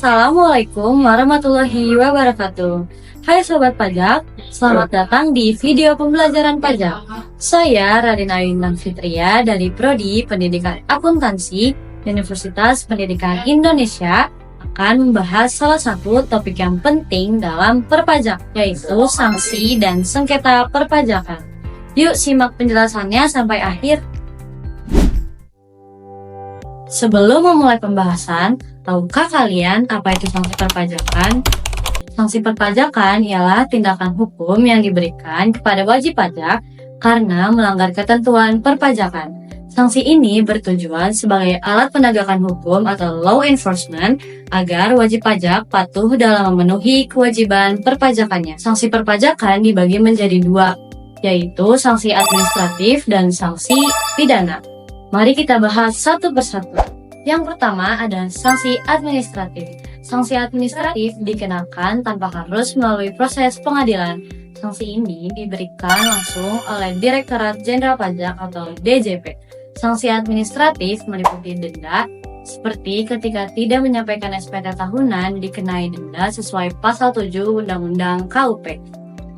Assalamualaikum warahmatullahi wabarakatuh. Hai Sobat Pajak, selamat datang di video pembelajaran pajak. Saya Radina Ayunan Fitria dari Prodi Pendidikan Akuntansi Universitas Pendidikan Indonesia akan membahas salah satu topik yang penting dalam perpajak, yaitu sanksi dan sengketa perpajakan. Yuk simak penjelasannya sampai akhir. Sebelum memulai pembahasan, tahukah kalian apa itu sanksi perpajakan? Sanksi perpajakan ialah tindakan hukum yang diberikan kepada wajib pajak karena melanggar ketentuan perpajakan. Sanksi ini bertujuan sebagai alat penegakan hukum atau law enforcement agar wajib pajak patuh dalam memenuhi kewajiban perpajakannya. Sanksi perpajakan dibagi menjadi dua, yaitu sanksi administratif dan sanksi pidana. Mari kita bahas satu persatu. Yang pertama ada sanksi administratif. Sanksi administratif dikenakan tanpa harus melalui proses pengadilan. Sanksi ini diberikan langsung oleh Direktorat Jenderal Pajak atau DJP. Sanksi administratif meliputi denda, seperti ketika tidak menyampaikan SPT tahunan dikenai denda sesuai pasal 7 Undang-Undang KUP.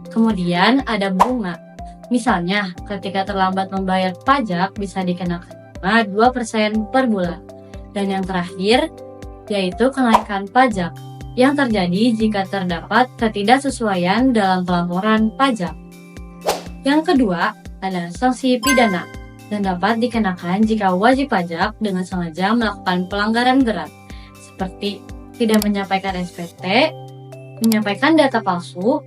Kemudian ada bunga. Misalnya, ketika terlambat membayar pajak bisa dikenakan 2% per bulan. Dan yang terakhir, yaitu kenaikan pajak yang terjadi jika terdapat ketidaksesuaian dalam pelaporan pajak. Yang kedua, ada sanksi pidana dan dapat dikenakan jika wajib pajak dengan sengaja melakukan pelanggaran berat, seperti tidak menyampaikan SPT, menyampaikan data palsu,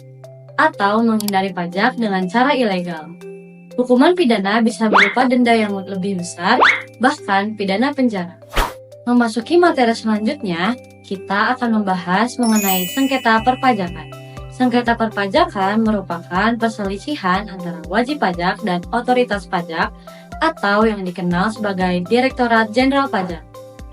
atau menghindari pajak dengan cara ilegal. Hukuman pidana bisa berupa denda yang lebih besar, bahkan pidana penjara. Memasuki materi selanjutnya, kita akan membahas mengenai sengketa perpajakan. Sengketa perpajakan merupakan perselisihan antara wajib pajak dan otoritas pajak atau yang dikenal sebagai Direktorat Jenderal Pajak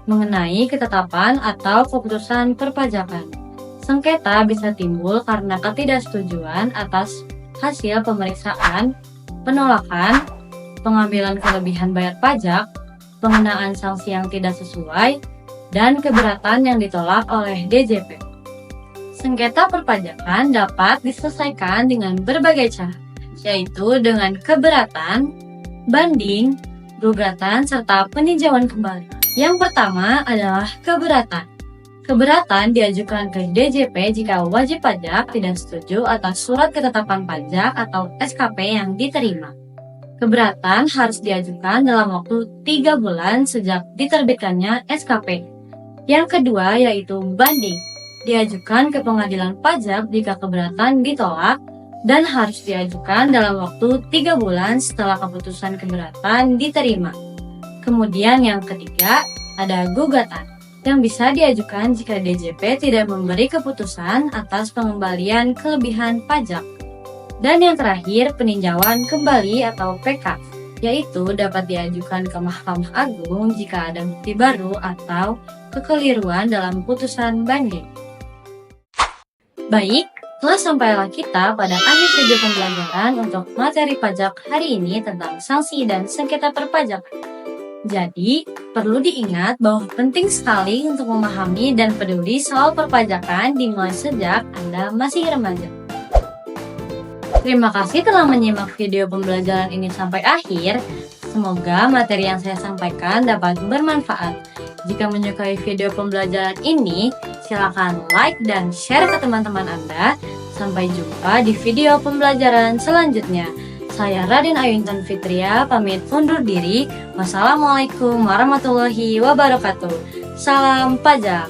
mengenai ketetapan atau keputusan perpajakan. Sengketa bisa timbul karena ketidaksetujuan atas hasil pemeriksaan, penolakan, pengambilan kelebihan bayar pajak, pengenaan sanksi yang tidak sesuai, dan keberatan yang ditolak oleh DJP. Sengketa perpajakan dapat diselesaikan dengan berbagai cara, yaitu dengan keberatan, banding, gugatan, serta peninjauan kembali. Yang pertama adalah keberatan. Keberatan diajukan ke DJP jika wajib pajak tidak setuju atas surat ketetapan pajak atau SKP yang diterima. Keberatan harus diajukan dalam waktu 3 bulan sejak diterbitkannya SKP. Yang kedua yaitu banding. Diajukan ke pengadilan pajak jika keberatan ditolak dan harus diajukan dalam waktu 3 bulan setelah keputusan keberatan diterima. Kemudian yang ketiga ada gugatan, yang bisa diajukan jika DJP tidak memberi keputusan atas pengembalian kelebihan pajak. Dan yang terakhir, peninjauan kembali atau PK, yaitu dapat diajukan ke Mahkamah Agung jika ada bukti baru atau kekeliruan dalam putusan banding. Baik, telah sampailah kita pada akhir video pembelajaran untuk materi pajak hari ini tentang sanksi dan sengketa perpajakan. Jadi, perlu diingat bahwa penting sekali untuk memahami dan peduli soal perpajakan dimulai sejak Anda masih remaja. Terima kasih telah menyimak video pembelajaran ini sampai akhir. Semoga materi yang saya sampaikan dapat bermanfaat. Jika menyukai video pembelajaran ini, silakan like dan share ke teman-teman Anda. Sampai jumpa di video pembelajaran selanjutnya. Saya Radina Ayunan Fitria, pamit undur diri. Wassalamualaikum warahmatullahi wabarakatuh. Salam pajak.